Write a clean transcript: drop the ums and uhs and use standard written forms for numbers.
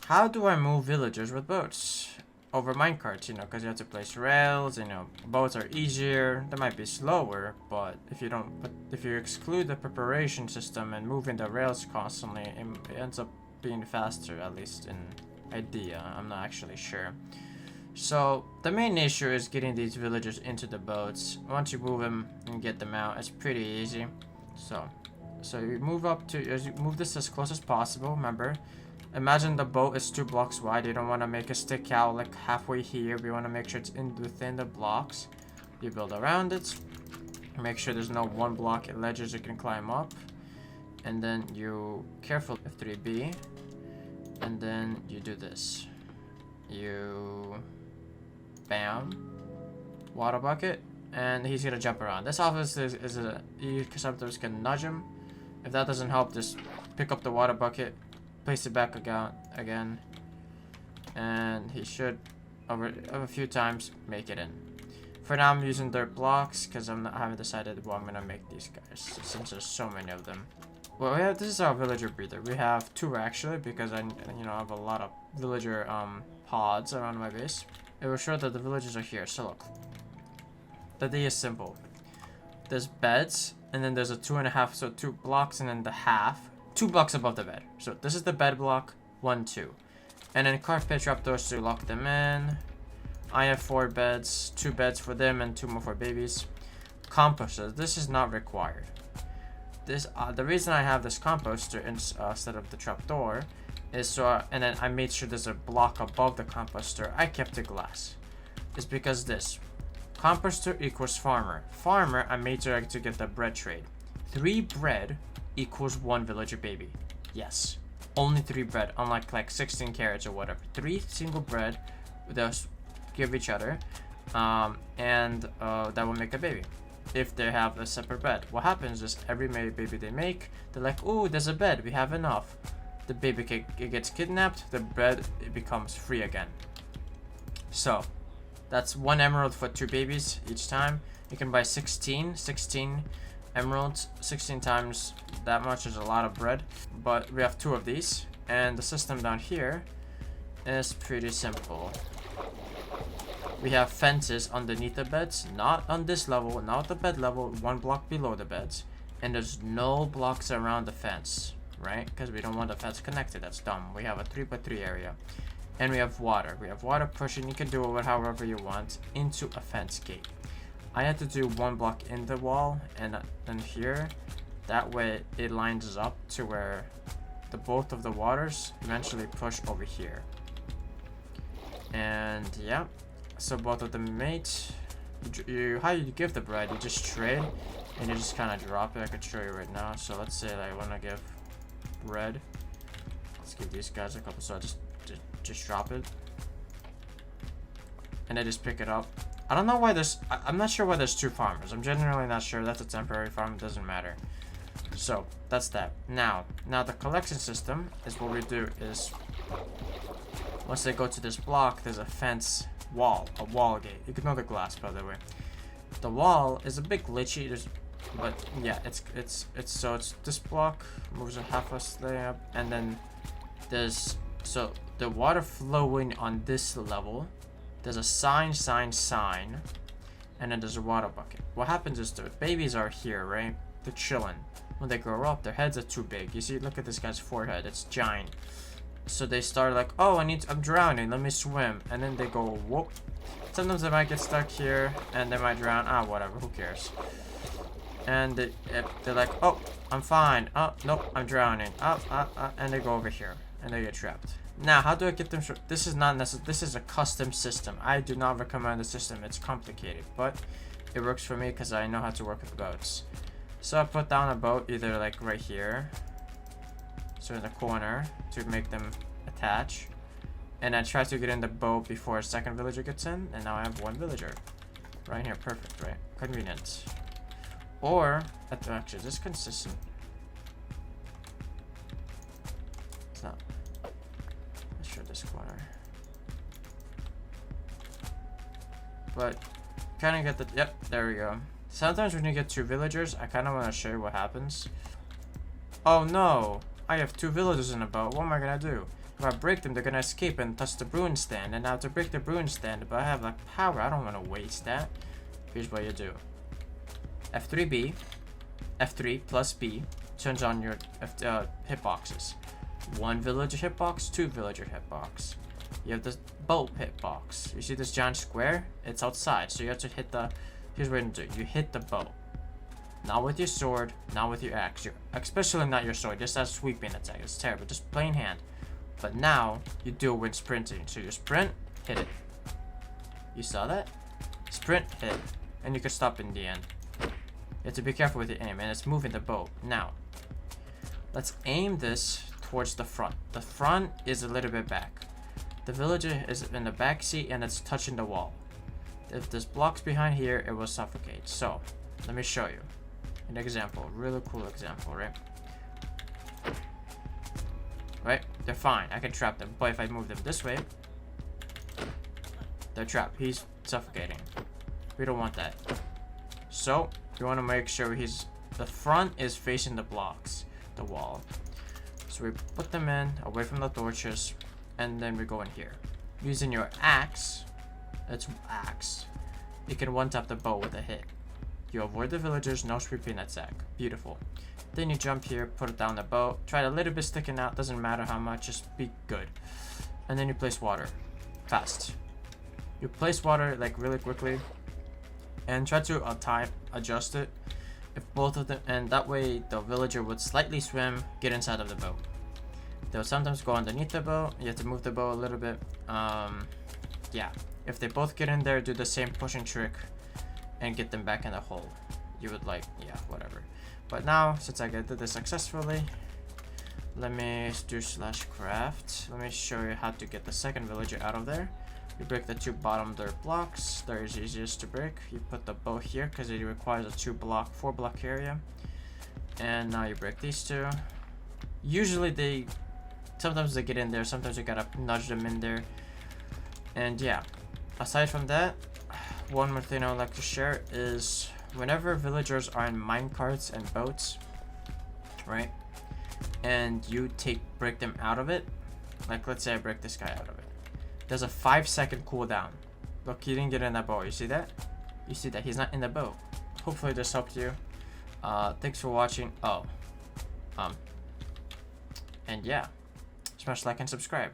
how do I move villagers with boats? Over minecarts, you know, because you have to place rails, you know, boats are easier, they might be slower, but if you exclude the preparation system and moving the rails constantly, it ends up being faster, at least in idea. I'm not actually sure. So the main issue is getting these villagers into the boats. Once you move them and get them out, it's pretty easy. So you move this as close as possible. Remember, imagine the boat is 2 blocks wide. You don't want to make it stick out like halfway here. We want to make sure it's within the blocks. You build around it. Make sure there's no 1 block ledges you can climb up. And then you careful F3B. And then you do this. You bam, water bucket, and he's gonna jump around. This obviously you sometimes can nudge him. If that doesn't help, just pick up the water bucket, place it back again, and he should over a few times make it in. For now, I'm using dirt blocks because I haven't decided what I'm gonna make these guys since there's so many of them. Well, this is our villager breeder. We have 2 actually because I have a lot of villager pods around my base. It will show that the villagers are here. So look, the idea is simple. There's beds, and then there's a 2.5, so 2 blocks, and then the half, 2 blocks above the bed. So this is the bed block, 1, 2, and then carpet trapdoors to lock them in. I have 4 beds, 2 beds for them, and 2 more for babies. Composters. This is not required. The reason I have this composter instead of the trapdoor is and then I made sure there's a block above the composter. I kept it glass. It's because this composter equals farmer. Farmer, I made sure to get the bread trade. 3 bread equals 1 villager baby. Yes, only 3 bread, unlike like 16 carrots or whatever. 3 single bread, they'll give each other, and that will make a baby. If they have a separate bed, what happens is every baby they make, they're like, oh, there's a bed, we have enough. The baby it gets kidnapped, the bread it becomes free again. So that's 1 emerald for 2 babies each time. You can buy 16 emeralds. 16 times that much is a lot of bread, but we have 2 of these, and the system down here is pretty simple. We have fences underneath the beds, not on this level, not the bed level, 1 block below the beds. And there's no blocks around the fence, right? Because we don't want the fence connected, that's dumb. We have a 3x3 area. And we have water. We have water pushing, you can do it however you want, into a fence gate. I had to do 1 block in the wall and here. That way it lines up to where both of the waters eventually push over here. And yeah. So both of them mate. How you give the bread? You just trade, and you just kind of drop it. I could show you right now. So let's say I want to give bread. Let's give these guys a couple. So I just drop it, and they just pick it up. I don't know why I'm not sure why there's 2 farmers. I'm generally not sure. That's a temporary farm. It doesn't matter. So that's that. Now the collection system is what we do is once they go to this block, there's a fence. A wall gate. Ignore the glass, by the way. The wall is a bit glitchy, but yeah, it's this block moves a half a slab, and then there's the water flowing on this level. There's a sign, and then there's a water bucket. What happens is the babies are here, right? They're chilling. When they grow up, their heads are too big. You see, look at this guy's forehead. It's giant. So they start like, oh, I'm drowning, let me swim. And then they go, whoop. Sometimes they might get stuck here, and they might drown. Whatever, who cares? And they're like, oh, I'm fine. Oh, nope, I'm drowning. And they go over here, and they get trapped. Now, how do I get them? This is not necessary. This is a custom system. I do not recommend the system. It's complicated, but it works for me because I know how to work with boats. So I put down a boat either like right here. So in the corner to make them attach, and I try to get in the boat before a second villager gets in, and now I have 1 villager right here. Perfect, right? Convenient. Or actually, this consistent. It's not. Let's show this corner, but kind of get the yep. There we go. Sometimes when you get 2 villagers, I kind of want to show you what happens. Oh no. I have 2 villagers in a boat. What am I gonna do? If I break them, they're gonna escape and touch the brewing stand. And now to break the brewing stand, but I have like power, I don't want to waste that. Here's what you do. F3B, F3 plus B turns on your hitboxes. 1 villager hitbox, 2 villager hitbox. You have this boat hitbox. You see this giant square? It's outside, so you have to hit the... Here's what you do. You hit the boat. Not with your sword, not with your axe. Especially not your sword, just as sweeping attack. It's terrible, just plain hand. But now, you do it when sprinting. So you sprint, hit it. You saw that? Sprint, hit. And you can stop in the end. You have to be careful with your aim, and it's moving the boat. Now, let's aim this towards the front. The front is a little bit back. The villager is in the back seat, and it's touching the wall. If there's blocks behind here, it will suffocate. So, let me show you an example. Really cool example, right? Right? They're fine. I can trap them. But if I move them this way, they're trapped. He's suffocating. We don't want that. So, you want to make sure the front is facing the blocks, the wall. So we put them in, away from the torches, and then we go in here. Using your axe, you can one-tap the bow with a hit. You avoid the villagers, no sweeping attack. Beautiful. Then you jump here, put it down the bow. Try a little bit sticking out, doesn't matter how much, just be good. And then you place water. Fast. You place water like really quickly. And try to adjust it. If both of them, and that way the villager would slightly swim, get inside of the boat. They'll sometimes go underneath the boat. You have to move the boat a little bit. Yeah. If they both get in there, do the same pushing trick and get them back in the hole. You would like, yeah, whatever. But now, since I did this successfully, let me do /craft. Let me show you how to get the second villager out of there. You break the 2 bottom dirt blocks. They're easiest to break. You put the bow here because it requires a 4 block area. And now you break these 2. Usually sometimes they get in there, sometimes you gotta nudge them in there. And yeah, aside from that, one more thing I would like to share is whenever villagers are in minecarts and boats, right? And you break them out of it, like let's say I break this guy out of it. There's a 5-second cooldown. Look, he didn't get in that boat. You see that? You see that? He's not in the boat. Hopefully this helped you. Thanks for watching. And yeah, smash like and subscribe.